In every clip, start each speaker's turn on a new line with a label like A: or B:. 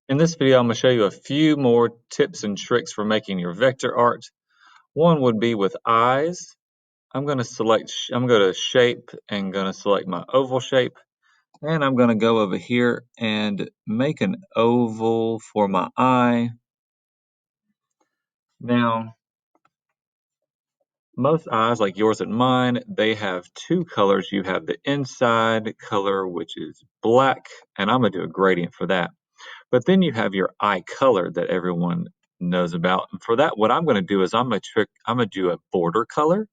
A: In this video, I'm going to show you a few more tips and tricks for making your vector art. One would be with eyes. I'm going to shape and going to select my oval shape. And I'm going to go over here and make an oval for my eye. Now, most eyes like yours and mine, they have two colors. You have the inside color, which is black, and I'm going to do a gradient for that. But then you have your eye color that everyone knows about. And for that, what I'm going to do is I'm going to do a border color.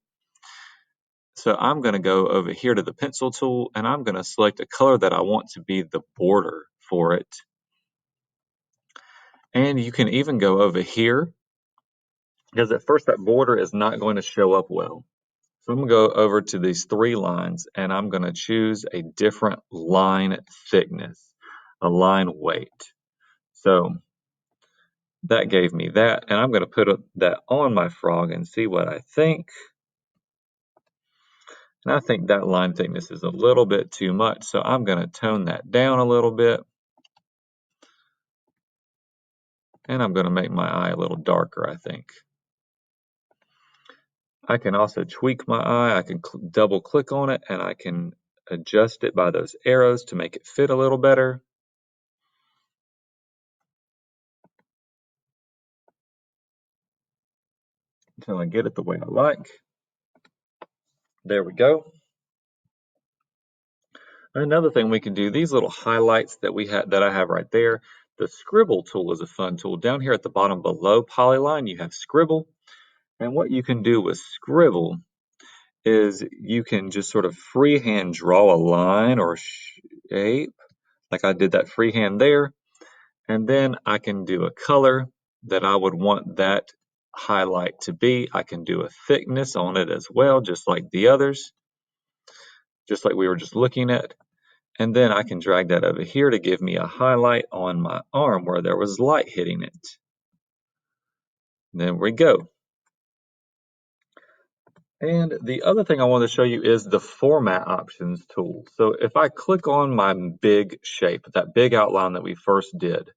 A: So I'm going to go over here to the pencil tool and I'm going to select a color that I want to be the border for it. And you can even go over here because at first that border is not going to show up well. So I'm going to go over to these three lines and I'm going to choose a different line thickness, a line weight. So that gave me that, and I'm going to put that on my frog and see what I think. And I think that line thickness is a little bit too much, so I'm going to tone that down a little bit. And I'm going to make my eye a little darker, I think. I can also tweak my eye. I can double click on it, and I can adjust it by those arrows to make it fit a little better. Until I get it the way I like. There we go. Another thing we can do, these little highlights that I have right there, the scribble tool is a fun tool. Down here at the bottom below polyline, you have scribble. And what you can do with scribble is you can just sort of freehand draw a line or shape, like I did that freehand there. And then I can do a color that I would want that highlight to be. I can do a thickness on it as well, just like the others, just like we were just looking at. And then I can drag that over here to give me a highlight on my arm where there was light hitting it. There we go. And the other thing I want to show you is the format options tool. So if I click on my big shape, that big outline that we first did,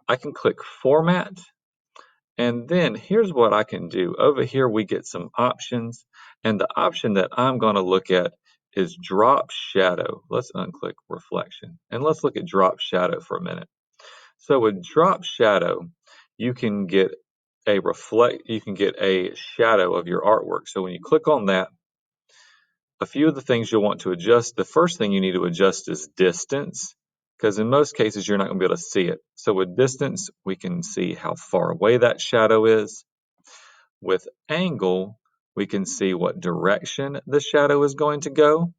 A: I can click format. And then here's what I can do. Over here, we get some options. And the option that I'm going to look at is drop shadow. Let's unclick reflection. And let's look at drop shadow for a minute. So with drop shadow, you can get a shadow of your artwork. So when you click on that, a few of the things you'll want to adjust. The first thing you need to adjust is distance, because in most cases you're not going to be able to see it. So with distance, we can see how far away that shadow is. With angle, we can see what direction the shadow is going to go.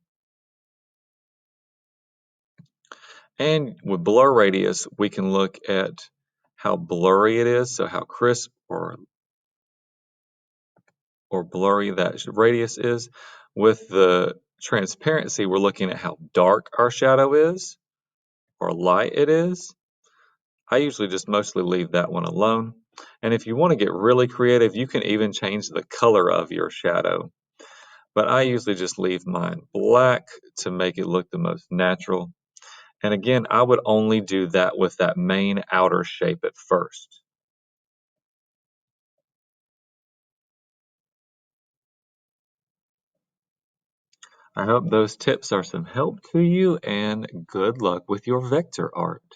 A: And with blur radius, we can look at how blurry it is, so how crisp or blurry that radius is. With the transparency, we're looking at how dark our shadow is or light it is. I usually just mostly leave that one alone. And if you want to get really creative, you can even change the color of your shadow. But I usually just leave mine black to make it look the most natural. And again, I would only do that with that main outer shape at first. I hope those tips are some help to you, and good luck with your vector art.